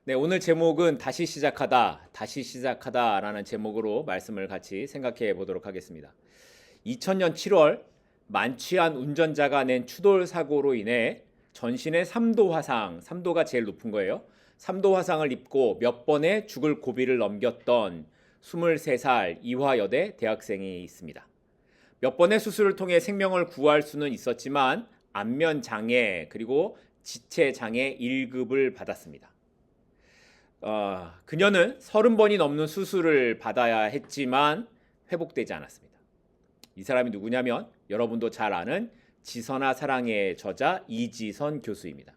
네, 오늘 제목은 다시 시작하다, 다시 시작하다라는 제목으로 말씀을 같이 생각해 보도록 하겠습니다. 2000년 7월 만취한 운전자가 낸 추돌 사고로 인해 전신에 3도 화상, 3도가 제일 높은 거예요. 3도 화상을 입고 몇 번의 죽을 고비를 넘겼던 23살 이화여대 대학생이 있습니다. 몇 번의 수술을 통해 생명을 구할 수는 있었지만 안면 장애 그리고 지체 장애 1급을 받았습니다. 그녀는 30번이 넘는 수술을 받아야 했지만 회복되지 않았습니다. 이 사람이 누구냐면 여러분도 잘 아는 지선아 사랑의 저자 이지선 교수입니다.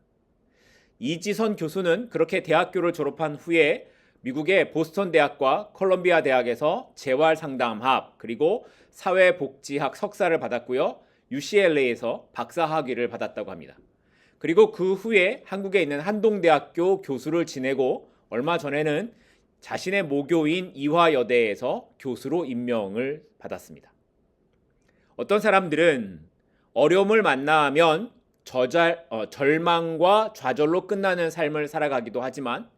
이지선 교수는 그렇게 대학교를 졸업한 후에 미국의 보스턴 대학과 콜롬비아 대학에서 재활상담학 그리고 사회복지학 석사를 받았고요. UCLA에서 박사학위를 받았다고 합니다. 그리고 그 후에 한국에 있는 한동대학교 교수를 지내고 얼마 전에는 자신의 모교인 이화여대에서 교수로 임명을 받았습니다. 어떤 사람들은 어려움을 만나면 절망과 좌절로 끝나는 삶을 살아가기도 하지만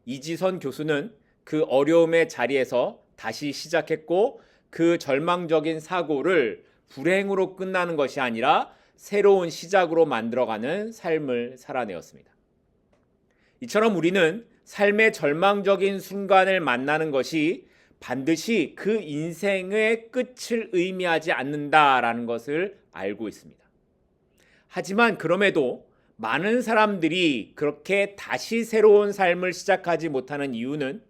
이지선 교수는 그 어려움의 자리에서 다시 시작했고 그 절망적인 사고를 불행으로 끝나는 것이 아니라 새로운 시작으로 만들어가는 삶을 살아내었습니다. 이처럼 우리는 삶의 절망적인 순간을 만나는 것이 반드시 그 인생의 끝을 의미하지 않는다라는 것을 알고 있습니다. 하지만 그럼에도 많은 사람들이 그렇게 다시 새로운 삶을 시작하지 못하는 이유는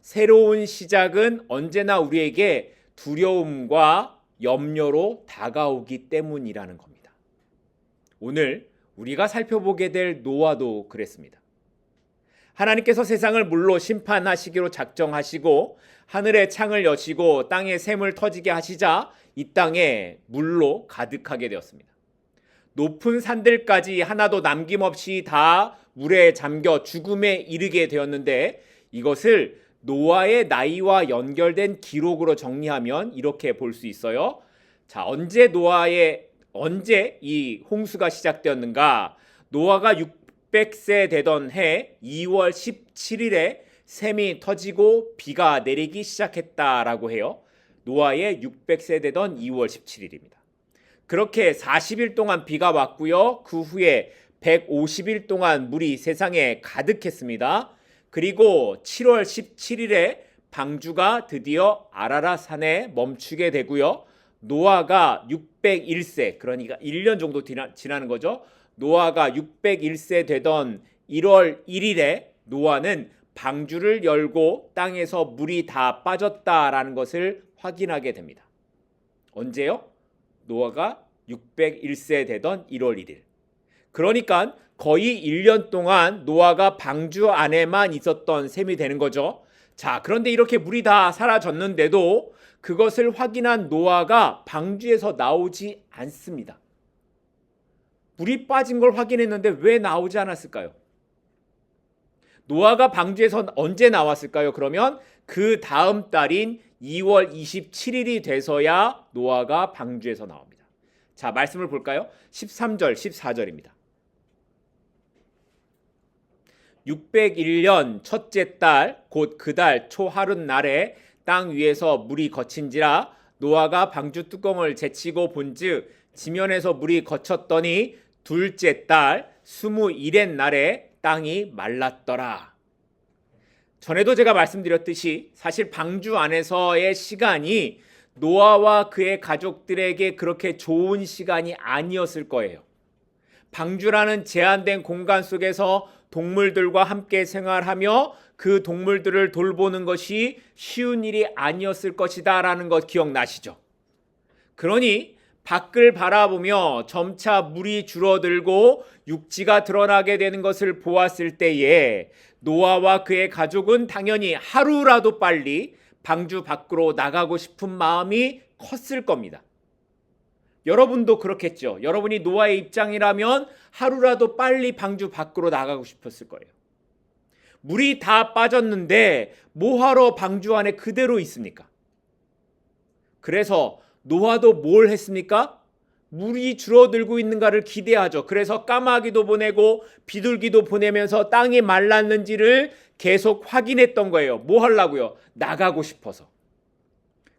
새로운 시작은 언제나 우리에게 두려움과 염려로 다가오기 때문이라는 겁니다. 오늘 우리가 살펴보게 될 노아도 그랬습니다. 하나님께서 세상을 물로 심판하시기로 작정하시고 하늘의 창을 여시고 땅에 샘을 터지게 하시자 이 땅에 물로 가득하게 되었습니다. 높은 산들까지 하나도 남김없이 다 물에 잠겨 죽음에 이르게 되었는데 이것을 노아의 나이와 연결된 기록으로 정리하면 이렇게 볼 수 있어요. 자, 언제 이 홍수가 시작되었는가? 노아가 600세 되던 해 2월 17일에 샘이 터지고 비가 내리기 시작했다라고 해요. 노아의 600세 되던 2월 17일입니다. 그렇게 40일 동안 비가 왔고요. 그 후에 150일 동안 물이 세상에 가득했습니다. 그리고 7월 17일에 방주가 드디어 아라랏산에 멈추게 되고요. 노아가 601세, 그러니까 1년 정도 지나는 거죠. 노아가 601세 되던 1월 1일에 노아는 방주를 열고 땅에서 물이 다 빠졌다라는 것을 확인하게 됩니다. 언제요? 노아가 601세 되던 1월 1일. 그러니까 거의 1년 동안 노아가 방주 안에만 있었던 셈이 되는 거죠. 자, 그런데 이렇게 물이 다 사라졌는데도 그것을 확인한 노아가 방주에서 나오지 않습니다. 물이 빠진 걸 확인했는데 왜 나오지 않았을까요? 노아가 방주에서 언제 나왔을까요? 그러면 그 다음 달인 2월 27일이 돼서야 노아가 방주에서 나옵니다. 자, 말씀을 볼까요? 13절, 14절입니다. 601년 첫째 달 곧 그 달 초하룻날에 땅 위에서 물이 거친지라 노아가 방주 뚜껑을 제치고 본즉 지면에서 물이 거쳤더니 둘째 달 21의 날에 땅이 말랐더라. 전에도 제가 말씀드렸듯이 사실 방주 안에서의 시간이 노아와 그의 가족들에게 그렇게 좋은 시간이 아니었을 거예요. 방주라는 제한된 공간 속에서 동물들과 함께 생활하며 그 동물들을 돌보는 것이 쉬운 일이 아니었을 것이다 라는 것 기억나시죠? 그러니 밖을 바라보며 점차 물이 줄어들고 육지가 드러나게 되는 것을 보았을 때에 노아와 그의 가족은 당연히 하루라도 빨리 방주 밖으로 나가고 싶은 마음이 컸을 겁니다. 여러분도 그렇겠죠. 여러분이 노아의 입장이라면 하루라도 빨리 방주 밖으로 나가고 싶었을 거예요. 물이 다 빠졌는데 뭐하러 방주 안에 그대로 있습니까? 그래서 노아도 뭘 했습니까? 물이 줄어들고 있는가를 기대하죠. 그래서 까마귀도 보내고 비둘기도 보내면서 땅이 말랐는지를 계속 확인했던 거예요. 뭐 하려고요? 나가고 싶어서.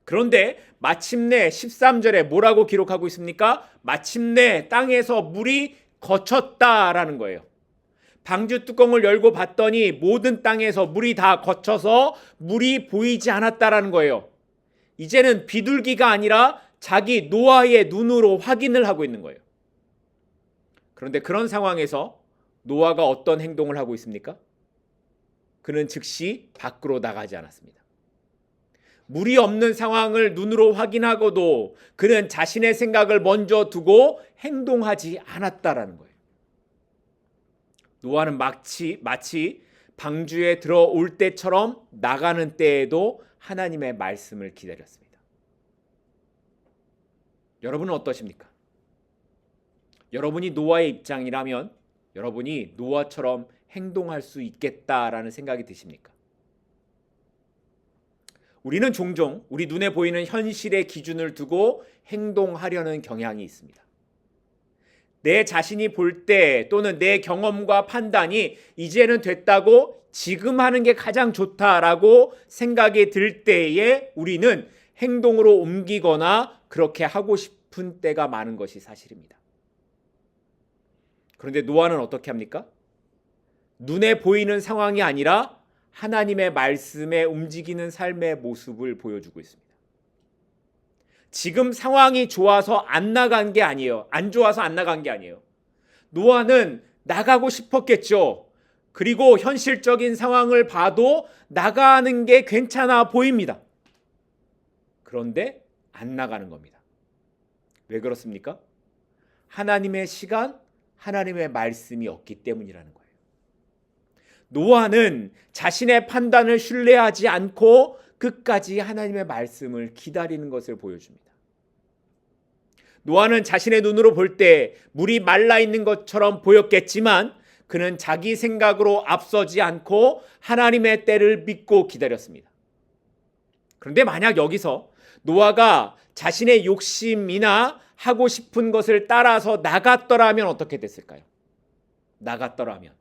그런데 마침내 13절에 뭐라고 기록하고 있습니까? 마침내 땅에서 물이 거쳤다라는 거예요. 방주 뚜껑을 열고 봤더니 모든 땅에서 물이 다 거쳐서 물이 보이지 않았다라는 거예요. 이제는 비둘기가 아니라 자기 노아의 눈으로 확인을 하고 있는 거예요. 그런데 그런 상황에서 노아가 어떤 행동을 하고 있습니까? 그는 즉시 밖으로 나가지 않았습니다. 물이 없는 상황을 눈으로 확인하고도 그는 자신의 생각을 먼저 두고 행동하지 않았다라는 거예요. 노아는 마치 방주에 들어올 때처럼 나가는 때에도 하나님의 말씀을 기다렸습니다. 여러분은 어떠십니까? 여러분이 노아의 입장이라면 여러분이 노아처럼 행동할 수 있겠다라는 생각이 드십니까? 우리는 종종 우리 눈에 보이는 현실의 기준을 두고 행동하려는 경향이 있습니다. 내 자신이 볼 때 또는 내 경험과 판단이 이제는 됐다고 지금 하는 게 가장 좋다라고 생각이 들 때에 우리는 행동으로 옮기거나 그렇게 하고 싶은 때가 많은 것이 사실입니다. 그런데 노아는 어떻게 합니까? 눈에 보이는 상황이 아니라 하나님의 말씀에 움직이는 삶의 모습을 보여주고 있습니다. 지금 상황이 좋아서 안 나간 게 아니에요. 안 좋아서 안 나간 게 아니에요. 노아는 나가고 싶었겠죠. 그리고 현실적인 상황을 봐도 나가는 게 괜찮아 보입니다. 그런데 안 나가는 겁니다. 왜 그렇습니까? 하나님의 시간, 하나님의 말씀이 없기 때문이라는 거예요. 노아는 자신의 판단을 신뢰하지 않고 끝까지 하나님의 말씀을 기다리는 것을 보여줍니다. 노아는 자신의 눈으로 볼 때 물이 말라 있는 것처럼 보였겠지만 그는 자기 생각으로 앞서지 않고 하나님의 때를 믿고 기다렸습니다. 그런데 만약 여기서 노아가 자신의 욕심이나 하고 싶은 것을 따라서 나갔더라면 어떻게 됐을까요? 나갔더라면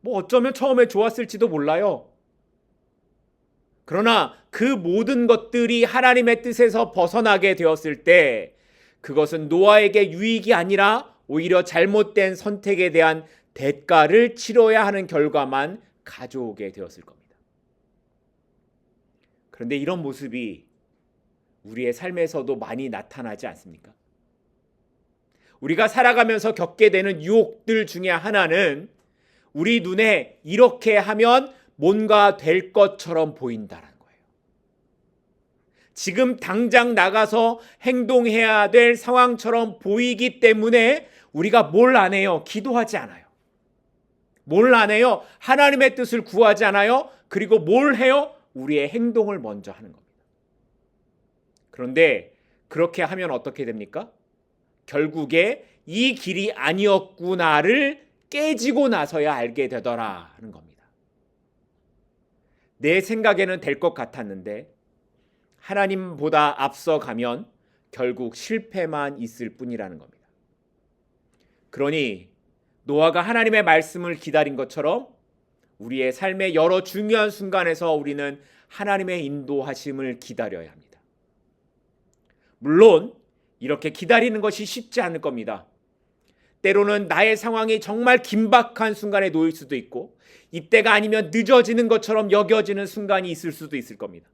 어쩌면 처음에 좋았을지도 몰라요. 그러나 그 모든 것들이 하나님의 뜻에서 벗어나게 되었을 때 그것은 노아에게 유익이 아니라 오히려 잘못된 선택에 대한 대가를 치러야 하는 결과만 가져오게 되었을 겁니다. 그런데 이런 모습이 우리의 삶에서도 많이 나타나지 않습니까? 우리가 살아가면서 겪게 되는 유혹들 중에 하나는 우리 눈에 이렇게 하면 뭔가 될 것처럼 보인다는 거예요. 지금 당장 나가서 행동해야 될 상황처럼 보이기 때문에 우리가 뭘 안 해요? 기도하지 않아요. 뭘 안 해요? 하나님의 뜻을 구하지 않아요? 그리고 뭘 해요? 우리의 행동을 먼저 하는 겁니다. 그런데 그렇게 하면 어떻게 됩니까? 결국에 이 길이 아니었구나를 깨지고 나서야 알게 되더라 하는 겁니다. 내 생각에는 될 것 같았는데 하나님보다 앞서가면 결국 실패만 있을 뿐이라는 겁니다. 그러니 노아가 하나님의 말씀을 기다린 것처럼 우리의 삶의 여러 중요한 순간에서 우리는 하나님의 인도하심을 기다려야 합니다. 물론 이렇게 기다리는 것이 쉽지 않을 겁니다. 때로는 나의 상황이 정말 긴박한 순간에 놓일 수도 있고 이때가 아니면 늦어지는 것처럼 여겨지는 순간이 있을 수도 있을 겁니다.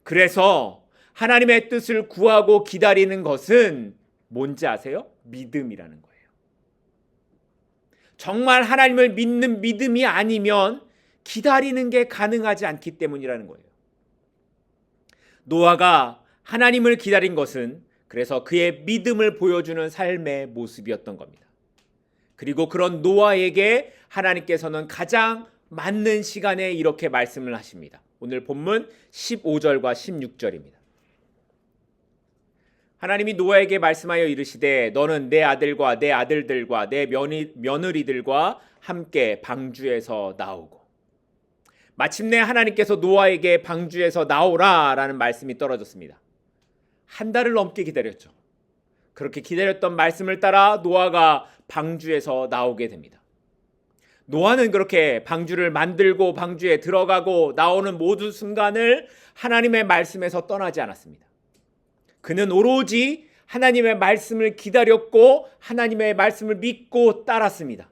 그래서 하나님의 뜻을 구하고 기다리는 것은 뭔지 아세요? 믿음이라는 거예요. 정말 하나님을 믿는 믿음이 아니면 기다리는 게 가능하지 않기 때문이라는 거예요. 노아가 하나님을 기다린 것은 그래서 그의 믿음을 보여주는 삶의 모습이었던 겁니다. 그리고 그런 노아에게 하나님께서는 가장 맞는 시간에 이렇게 말씀을 하십니다. 오늘 본문 15절과 16절입니다. 하나님이 노아에게 말씀하여 이르시되 너는 내 아들과 내 아들들과 내 며느리들과 함께 방주에서 나오고. 마침내 하나님께서 노아에게 방주에서 나오라라는 말씀이 떨어졌습니다. 한 달을 넘게 기다렸죠. 그렇게 기다렸던 말씀을 따라 노아가 방주에서 나오게 됩니다. 노아는 그렇게 방주를 만들고 방주에 들어가고 나오는 모든 순간을 하나님의 말씀에서 떠나지 않았습니다. 그는 오로지 하나님의 말씀을 기다렸고 하나님의 말씀을 믿고 따랐습니다.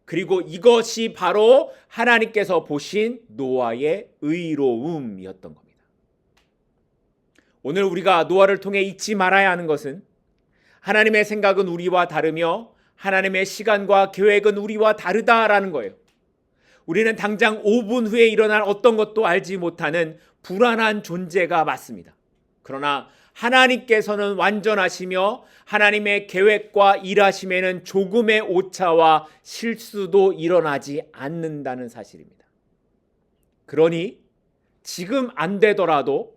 그리고 이것이 바로 하나님께서 보신 노아의 의로움이었던 겁니다. 오늘 우리가 노아를 통해 잊지 말아야 하는 것은 하나님의 생각은 우리와 다르며 하나님의 시간과 계획은 우리와 다르다라는 거예요. 우리는 당장 5분 후에 일어날 어떤 것도 알지 못하는 불안한 존재가 맞습니다. 그러나 하나님께서는 완전하시며 하나님의 계획과 일하심에는 조금의 오차와 실수도 일어나지 않는다는 사실입니다. 그러니 지금 안 되더라도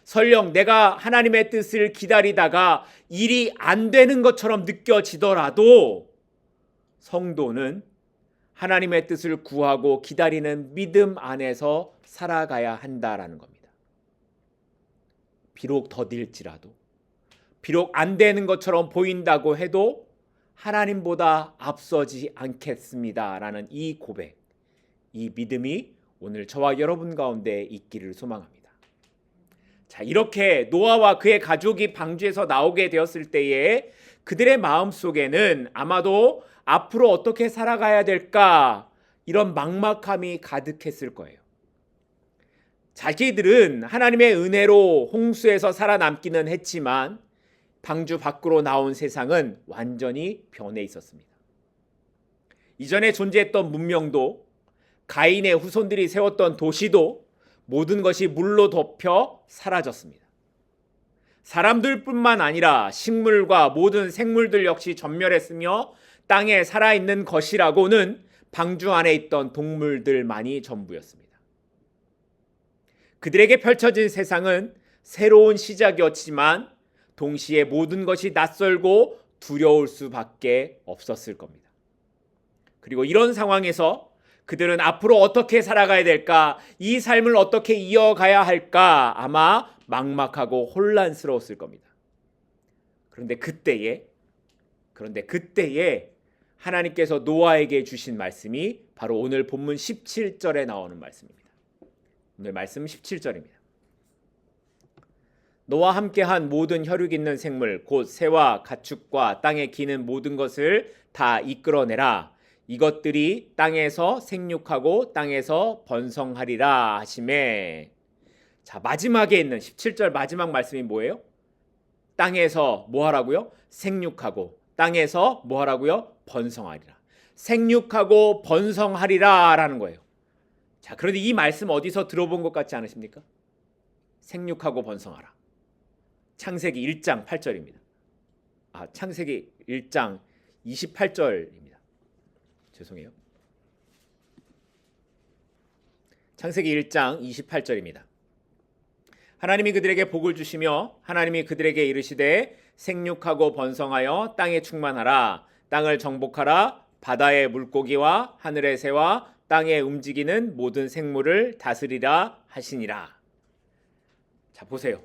설령 내가 하나님의 뜻을 기다리다가 일이 안 되는 것처럼 느껴지더라도 성도는 하나님의 뜻을 구하고 기다리는 믿음 안에서 살아가야 한다라는 겁니다. 비록 더딜지라도, 비록 안 되는 것처럼 보인다고 해도 하나님보다 앞서지 않겠습니다라는 이 고백, 이 믿음이 오늘 저와 여러분 가운데 있기를 소망합니다. 자, 이렇게 노아와 그의 가족이 방주에서 나오게 되었을 때에 그들의 마음속에는 아마도 앞으로 어떻게 살아가야 될까 이런 막막함이 가득했을 거예요. 자기들은 하나님의 은혜로 홍수에서 살아남기는 했지만 방주 밖으로 나온 세상은 완전히 변해 있었습니다. 이전에 존재했던 문명도 가인의 후손들이 세웠던 도시도 모든 것이 물로 덮여 사라졌습니다. 사람들뿐만 아니라 식물과 모든 생물들 역시 전멸했으며 땅에 살아있는 것이라고는 방주 안에 있던 동물들만이 전부였습니다. 그들에게 펼쳐진 세상은 새로운 시작이었지만 동시에 모든 것이 낯설고 두려울 수밖에 없었을 겁니다. 그리고 이런 상황에서 그들은 앞으로 어떻게 살아가야 될까, 이 삶을 어떻게 이어가야 할까 아마 막막하고 혼란스러웠을 겁니다. 그런데 그때에 하나님께서 노아에게 주신 말씀이 바로 오늘 본문 17절에 나오는 말씀입니다. 오늘 말씀 17절입니다. 너와 함께한 모든 혈육 있는 생물 곧 새와 가축과 땅에 기는 모든 것을 다 이끌어내라. 이것들이 땅에서 생육하고 땅에서 번성하리라 하시매. 자, 마지막에 있는 17절 마지막 말씀이 뭐예요? 땅에서 뭐 하라고요? 생육하고 땅에서 뭐 하라고요? 번성하리라. 생육하고 번성하리라 라는 거예요. 자, 그런데 이 말씀 어디서 들어본 것 같지 않으십니까? 생육하고 번성하라. 창세기 1장 8절입니다. 창세기 1장 28절입니다. 죄송해요. 창세기 1장 28절입니다. 하나님이 그들에게 복을 주시며 하나님이 그들에게 이르시되 생육하고 번성하여 땅에 충만하라. 땅을 정복하라. 바다의 물고기와 하늘의 새와 땅에 움직이는 모든 생물을 다스리라 하시니라. 자, 보세요.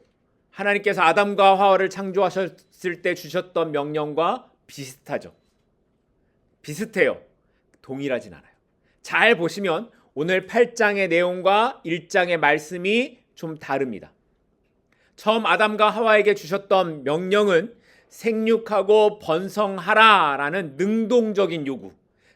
하나님께서 아담과 하와를 창조하셨을 때 주셨던 명령과 비슷하죠. 비슷해요. 동일하진 않아요. 잘 보시면 오늘 8장의 내용과 1장의 말씀이 좀 다릅니다. 처음 아담과 하와에게 주셨던 명령은 생육하고 번성하라 라는 능동적인 요구,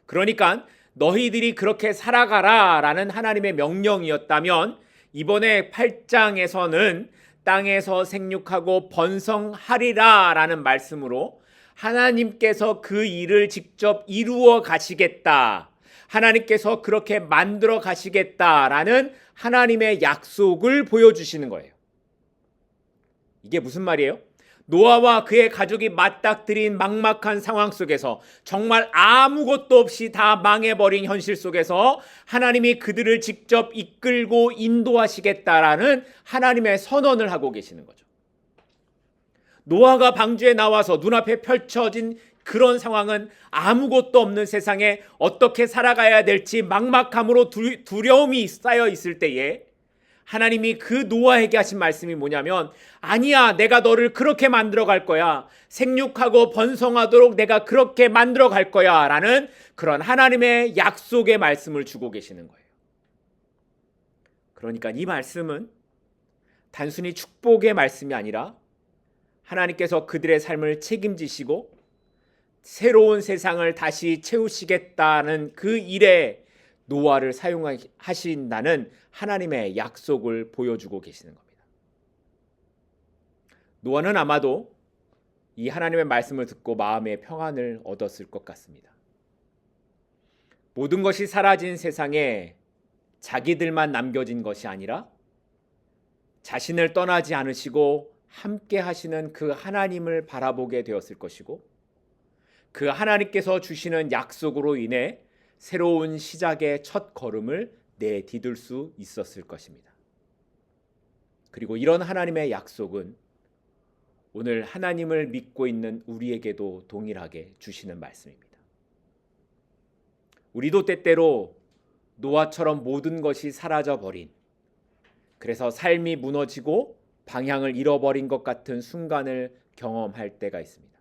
그러니까 너희들이 그렇게 살아가라 라는 하나님의 명령이었다면 이번에 8장에서는 땅에서 생육하고 번성하리라 라는 말씀으로 하나님께서 그 일을 직접 이루어 가시겠다, 하나님께서 그렇게 만들어 가시겠다라는 하나님의 약속을 보여주시는 거예요. 이게 무슨 말이에요? 노아와 그의 가족이 맞닥뜨린 막막한 상황 속에서 정말 아무것도 없이 다 망해버린 현실 속에서 하나님이 그들을 직접 이끌고 인도하시겠다라는 하나님의 선언을 하고 계시는 거죠. 노아가 방주에 나와서 눈앞에 펼쳐진 그런 상황은 아무것도 없는 세상에 어떻게 살아가야 될지 막막함으로 두려움이 쌓여 있을 때에 하나님이 그 노아에게 하신 말씀이 뭐냐면, 아니야, 내가 너를 그렇게 만들어 갈 거야. 생육하고 번성하도록 내가 그렇게 만들어 갈 거야. 라는 그런 하나님의 약속의 말씀을 주고 계시는 거예요. 그러니까 이 말씀은 단순히 축복의 말씀이 아니라 하나님께서 그들의 삶을 책임지시고 새로운 세상을 다시 채우시겠다는 그 일에 노아를 사용하신다는 하나님의 약속을 보여주고 계시는 겁니다. 노아는 아마도 이 하나님의 말씀을 듣고 마음의 평안을 얻었을 것 같습니다. 모든 것이 사라진 세상에 자기들만 남겨진 것이 아니라 자신을 떠나지 않으시고 함께 하시는 그 하나님을 바라보게 되었을 것이고, 그 하나님께서 주시는 약속으로 인해 새로운 시작의 첫 걸음을 내디딜 수 있었을 것입니다. 그리고 이런 하나님의 약속은 오늘 하나님을 믿고 있는 우리에게도 동일하게 주시는 말씀입니다. 우리도 때때로 노아처럼 모든 것이 사라져버린, 그래서 삶이 무너지고 방향을 잃어버린 것 같은 순간을 경험할 때가 있습니다.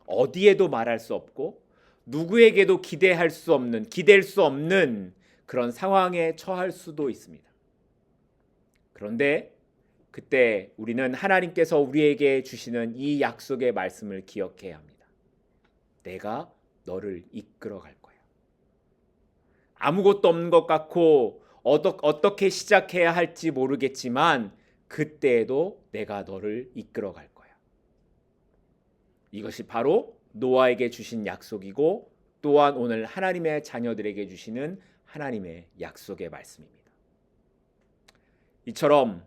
어디에도 말할 수 없고 누구에게도 기댈 수 없는 그런 상황에 처할 수도 있습니다. 그런데 그때 우리는 하나님께서 우리에게 주시는 이 약속의 말씀을 기억해야 합니다. 내가 너를 이끌어 갈 거야. 아무것도 없는 것 같고 어떻게 시작해야 할지 모르겠지만 그때에도 내가 너를 이끌어 갈 거야. 이것이 바로 노아에게 주신 약속이고, 또한 오늘 하나님의 자녀들에게 주시는 하나님의 약속의 말씀입니다. 이처럼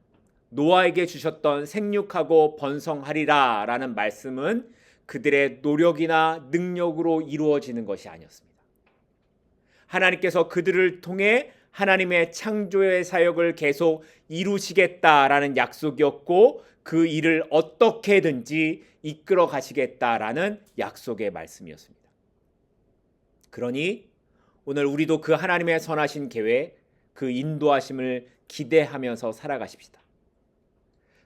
노아에게 주셨던 생육하고 번성하리라 라는 말씀은 그들의 노력이나 능력으로 이루어지는 것이 아니었습니다. 하나님께서 그들을 통해 하나님의 창조의 사역을 계속 이루시겠다라는 약속이었고, 그 일을 어떻게든지 이끌어 가시겠다라는 약속의 말씀이었습니다. 그러니 오늘 우리도 그 하나님의 선하신 계획, 그 인도하심을 기대하면서 살아가십시다.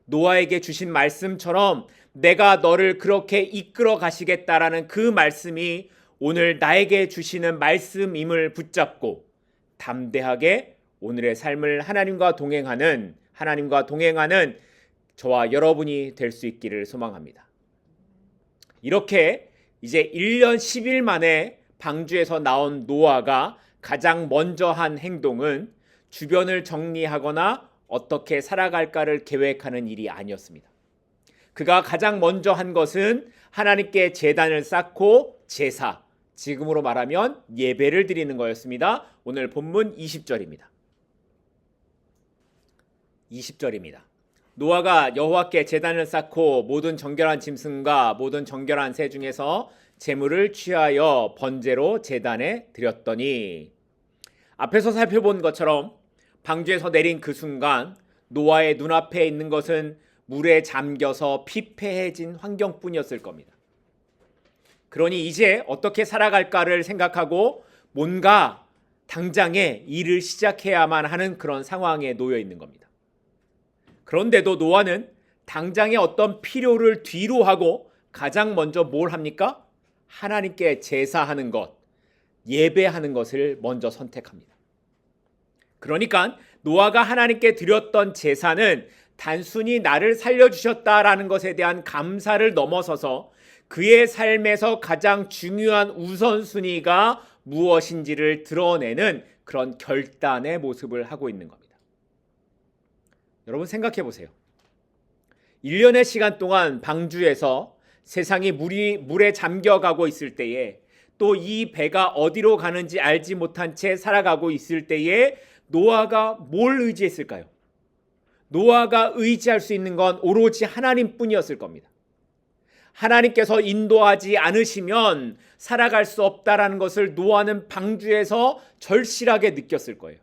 노아에게 주신 말씀처럼 내가 너를 그렇게 이끌어 가시겠다라는 그 말씀이 오늘 나에게 주시는 말씀임을 붙잡고 담대하게 오늘의 삶을 하나님과 동행하는 저와 여러분이 될 수 있기를 소망합니다. 이렇게 이제 1년 10일 만에 방주에서 나온 노아가 가장 먼저 한 행동은 주변을 정리하거나 어떻게 살아갈까를 계획하는 일이 아니었습니다. 그가 가장 먼저 한 것은 하나님께 제단을 쌓고 제사, 지금으로 말하면 예배를 드리는 거였습니다. 오늘 본문 20절입니다. 노아가 여호와께 제단을 쌓고 모든 정결한 짐승과 모든 정결한 새 중에서 제물을 취하여 번제로 제단에 드렸더니, 앞에서 살펴본 것처럼 방주에서 내린 그 순간 노아의 눈앞에 있는 것은 물에 잠겨서 피폐해진 환경뿐이었을 겁니다. 그러니 이제 어떻게 살아갈까를 생각하고 뭔가 당장에 일을 시작해야만 하는 그런 상황에 놓여 있는 겁니다. 그런데도 노아는 당장의 어떤 필요를 뒤로 하고 가장 먼저 뭘 합니까? 하나님께 제사하는 것, 예배하는 것을 먼저 선택합니다. 그러니까 노아가 하나님께 드렸던 제사는 단순히 나를 살려주셨다라는 것에 대한 감사를 넘어서서 그의 삶에서 가장 중요한 우선순위가 무엇인지를 드러내는 그런 결단의 모습을 하고 있는 겁니다. 여러분 생각해 보세요. 1년의 시간 동안 방주에서 세상이 물에 잠겨가고 있을 때에, 또 이 배가 어디로 가는지 알지 못한 채 살아가고 있을 때에 노아가 뭘 의지했을까요? 노아가 의지할 수 있는 건 오로지 하나님뿐이었을 겁니다. 하나님께서 인도하지 않으시면 살아갈 수 없다라는 것을 노아는 방주에서 절실하게 느꼈을 거예요.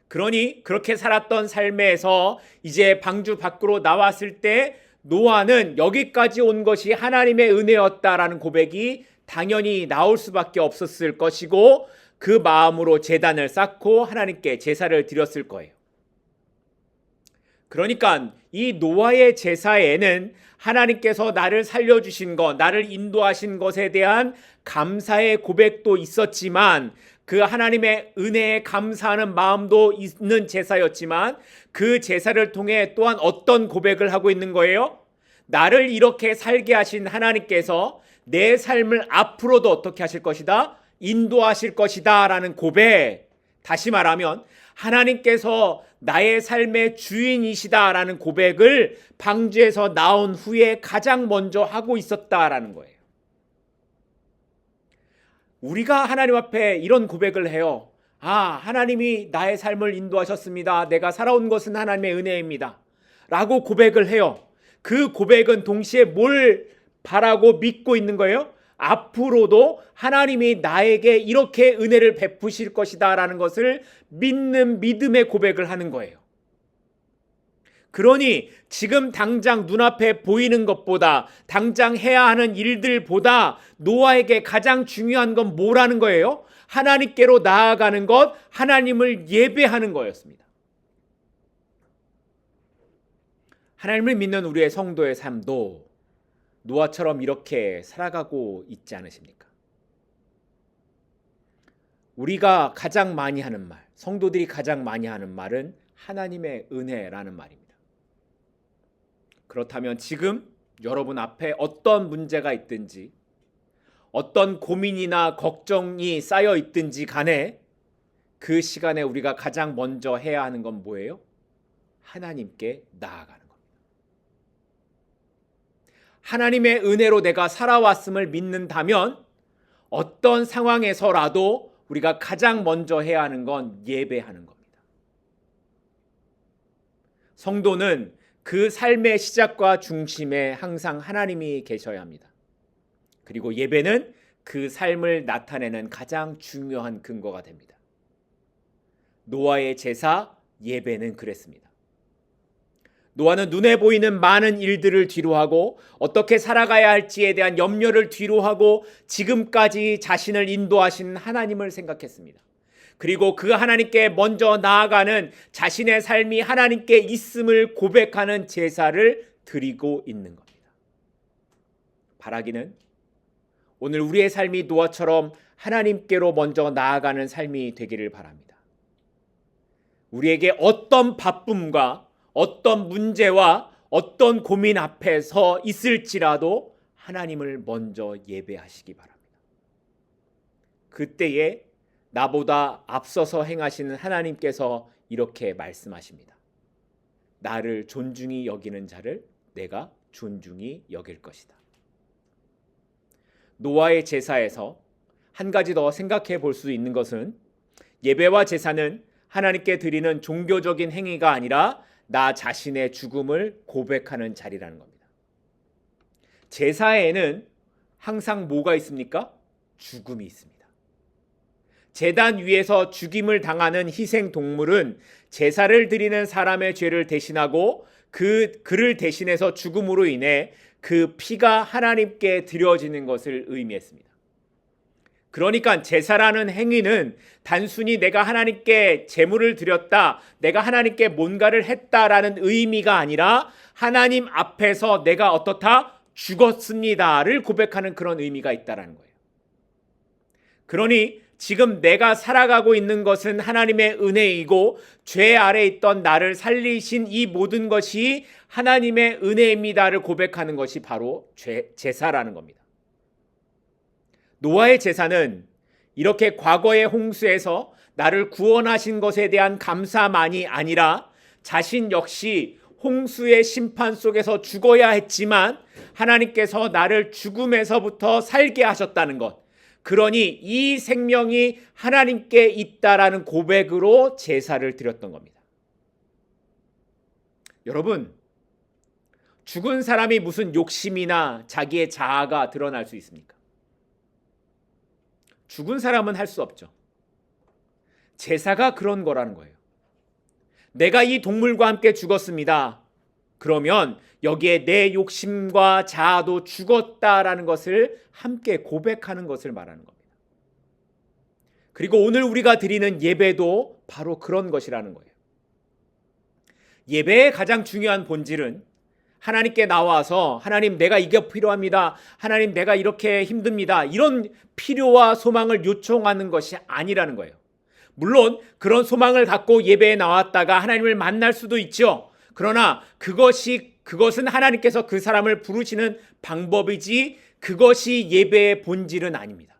그러니 그렇게 살았던 삶에서 이제 방주 밖으로 나왔을 때 노아는 여기까지 온 것이 하나님의 은혜였다라는 고백이 당연히 나올 수밖에 없었을 것이고, 그 마음으로 제단을 쌓고 하나님께 제사를 드렸을 거예요. 그러니까 이 노아의 제사에는 하나님께서 나를 살려주신 것, 나를 인도하신 것에 대한 감사의 고백도 있었지만 그 하나님의 은혜에 감사하는 마음도 있는 제사였지만 그 제사를 통해 또한 어떤 고백을 하고 있는 거예요? 나를 이렇게 살게 하신 하나님께서 내 삶을 앞으로도 어떻게 하실 것이다? 인도하실 것이다 라는 고백. 다시 말하면 하나님께서 나의 삶의 주인이시다라는 고백을 방주에서 나온 후에 가장 먼저 하고 있었다라는 거예요. 우리가 하나님 앞에 이런 고백을 해요. 하나님이 나의 삶을 인도하셨습니다. 내가 살아온 것은 하나님의 은혜입니다. 라고 고백을 해요. 그 고백은 동시에 뭘 바라고 믿고 있는 거예요? 앞으로도 하나님이 나에게 이렇게 은혜를 베푸실 것이다 라는 것을 믿는 믿음의 고백을 하는 거예요. 그러니 지금 당장 눈앞에 보이는 것보다 당장 해야 하는 일들보다 노아에게 가장 중요한 건 뭐라는 거예요? 하나님께로 나아가는 것, 하나님을 예배하는 거였습니다. 하나님을 믿는 우리의 성도의 삶도 노아처럼 이렇게 살아가고 있지 않으십니까? 우리가 가장 많이 하는 말, 성도들이 가장 많이 하는 말은 하나님의 은혜라는 말입니다. 그렇다면 지금 여러분 앞에 어떤 문제가 있든지 어떤 고민이나 걱정이 쌓여 있든지 간에 그 시간에 우리가 가장 먼저 해야 하는 건 뭐예요? 하나님께 나아가는 겁니다. 하나님의 은혜로 내가 살아왔음을 믿는다면 어떤 상황에서라도 우리가 가장 먼저 해야 하는 건 예배하는 겁니다. 성도는 그 삶의 시작과 중심에 항상 하나님이 계셔야 합니다. 그리고 예배는 그 삶을 나타내는 가장 중요한 근거가 됩니다. 노아의 제사 예배는 그랬습니다. 노아는 눈에 보이는 많은 일들을 뒤로하고 어떻게 살아가야 할지에 대한 염려를 뒤로하고 지금까지 자신을 인도하신 하나님을 생각했습니다. 그리고 그 하나님께 먼저 나아가는 자신의 삶이 하나님께 있음을 고백하는 제사를 드리고 있는 겁니다. 바라기는 오늘 우리의 삶이 노아처럼 하나님께로 먼저 나아가는 삶이 되기를 바랍니다. 우리에게 어떤 바쁨과 어떤 문제와 어떤 고민 앞에 서 있을지라도 하나님을 먼저 예배하시기 바랍니다. 그때에 나보다 앞서서 행하시는 하나님께서 이렇게 말씀하십니다. 나를 존중히 여기는 자를 내가 존중히 여길 것이다. 노아의 제사에서 한 가지 더 생각해 볼 수 있는 것은 예배와 제사는 하나님께 드리는 종교적인 행위가 아니라 나 자신의 죽음을 고백하는 자리라는 겁니다. 제사에는 항상 뭐가 있습니까? 죽음이 있습니다. 제단 위에서 죽임을 당하는 희생 동물은 제사를 드리는 사람의 죄를 대신하고 그를 대신해서 죽음으로 인해 그 피가 하나님께 드려지는 것을 의미했습니다. 그러니까 제사라는 행위는 단순히 내가 하나님께 제물을 드렸다, 내가 하나님께 뭔가를 했다라는 의미가 아니라 하나님 앞에서 내가 어떻다? 죽었습니다를 고백하는 그런 의미가 있다라는 거예요. 그러니 지금 내가 살아가고 있는 것은 하나님의 은혜이고 죄 아래 있던 나를 살리신 이 모든 것이 하나님의 은혜입니다를 고백하는 것이 바로 제사라는 겁니다. 노아의 제사는 이렇게 과거의 홍수에서 나를 구원하신 것에 대한 감사만이 아니라 자신 역시 홍수의 심판 속에서 죽어야 했지만 하나님께서 나를 죽음에서부터 살게 하셨다는 것, 그러니 이 생명이 하나님께 있다라는 고백으로 제사를 드렸던 겁니다. 여러분, 죽은 사람이 무슨 욕심이나 자기의 자아가 드러날 수 있습니까? 죽은 사람은 할 수 없죠. 제사가 그런 거라는 거예요. 내가 이 동물과 함께 죽었습니다. 그러면 여기에 내 욕심과 자아도 죽었다라는 것을 함께 고백하는 것을 말하는 겁니다. 그리고 오늘 우리가 드리는 예배도 바로 그런 것이라는 거예요. 예배의 가장 중요한 본질은 하나님께 나와서 하나님 내가 이게 필요합니다. 하나님 내가 이렇게 힘듭니다. 이런 필요와 소망을 요청하는 것이 아니라는 거예요. 물론 그런 소망을 갖고 예배에 나왔다가 하나님을 만날 수도 있죠. 그러나 그것은 하나님께서 그 사람을 부르시는 방법이지 그것이 예배의 본질은 아닙니다.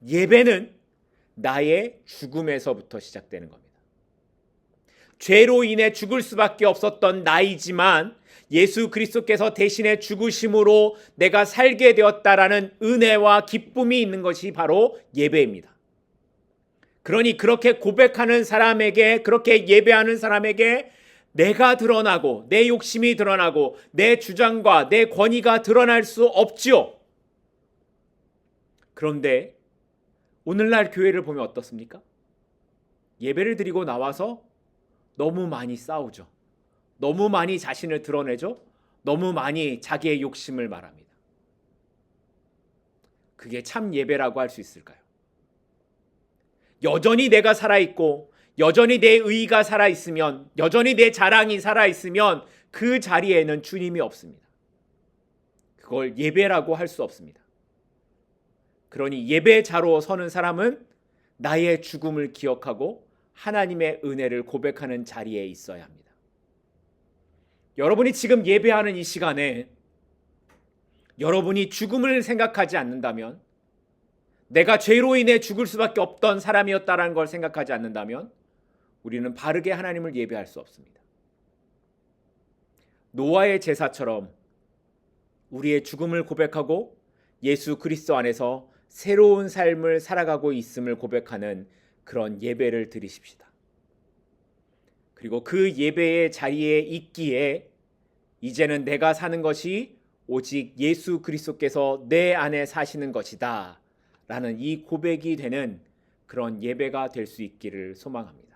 예배는 나의 죽음에서부터 시작되는 겁니다. 죄로 인해 죽을 수밖에 없었던 나이지만 예수 그리스도께서 대신에 죽으심으로 내가 살게 되었다라는 은혜와 기쁨이 있는 것이 바로 예배입니다. 그러니 그렇게 고백하는 사람에게, 그렇게 예배하는 사람에게 내가 드러나고 내 욕심이 드러나고 내 주장과 내 권위가 드러날 수 없지요. 그런데 오늘날 교회를 보면 어떻습니까? 예배를 드리고 나와서 너무 많이 싸우죠. 너무 많이 자신을 드러내죠. 너무 많이 자기의 욕심을 말합니다. 그게 참 예배라고 할 수 있을까요? 여전히 내가 살아있고 여전히 내 의의가 살아있으면, 여전히 내 자랑이 살아있으면 그 자리에는 주님이 없습니다. 그걸 예배라고 할 수 없습니다. 그러니 예배자로 서는 사람은 나의 죽음을 기억하고 하나님의 은혜를 고백하는 자리에 있어야 합니다. 여러분이 지금 예배하는 이 시간에 여러분이 죽음을 생각하지 않는다면, 내가 죄로 인해 죽을 수밖에 없던 사람이었다는 걸 생각하지 않는다면 우리는 바르게 하나님을 예배할 수 없습니다. 노아의 제사처럼 우리의 죽음을 고백하고 예수 그리스도 안에서 새로운 삶을 살아가고 있음을 고백하는 그런 예배를 드리십시다. 그리고 그 예배의 자리에 있기에 이제는 내가 사는 것이 오직 예수 그리스도께서 내 안에 사시는 것이다 라는 이 고백이 되는 그런 예배가 될 수 있기를 소망합니다.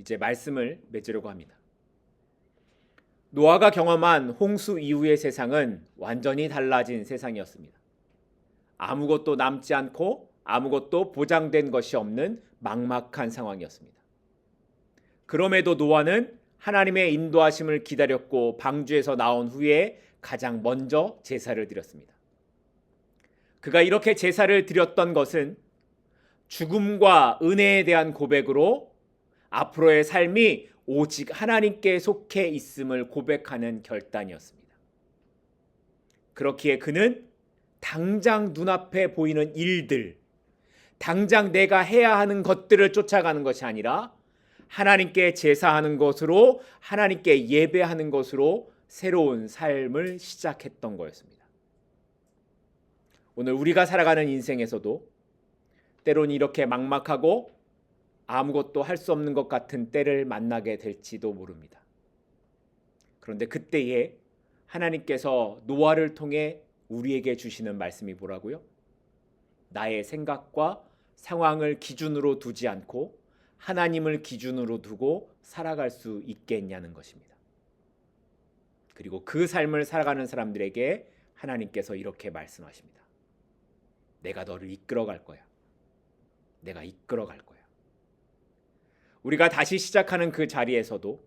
이제 말씀을 맺으려고 합니다. 노아가 경험한 홍수 이후의 세상은 완전히 달라진 세상이었습니다. 아무것도 남지 않고 아무것도 보장된 것이 없는 막막한 상황이었습니다. 그럼에도 노아는 하나님의 인도하심을 기다렸고 방주에서 나온 후에 가장 먼저 제사를 드렸습니다. 그가 이렇게 제사를 드렸던 것은 죽음과 은혜에 대한 고백으로 앞으로의 삶이 오직 하나님께 속해 있음을 고백하는 결단이었습니다. 그렇기에 그는 당장 눈앞에 보이는 일들, 당장 내가 해야 하는 것들을 쫓아가는 것이 아니라 하나님께 제사하는 것으로, 하나님께 예배하는 것으로 새로운 삶을 시작했던 거였습니다. 오늘 우리가 살아가는 인생에서도 때론 이렇게 막막하고 아무것도 할 수 없는 것 같은 때를 만나게 될지도 모릅니다. 그런데 그때에 하나님께서 노아를 통해 우리에게 주시는 말씀이 뭐라고요? 나의 생각과 상황을 기준으로 두지 않고 하나님을 기준으로 두고 살아갈 수 있겠냐는 것입니다. 그리고 그 삶을 살아가는 사람들에게 하나님께서 이렇게 말씀하십니다. 내가 너를 이끌어 갈 거야. 내가 이끌어 갈 거야. 우리가 다시 시작하는 그 자리에서도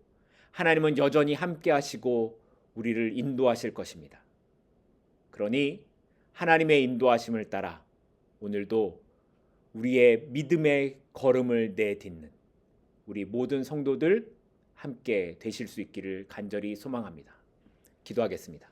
하나님은 여전히 함께 하시고 우리를 인도하실 것입니다. 그러니 하나님의 인도하심을 따라 오늘도 우리의 믿음의 걸음을 내딛는 우리 모든 성도들 함께 되실 수 있기를 간절히 소망합니다. 기도하겠습니다.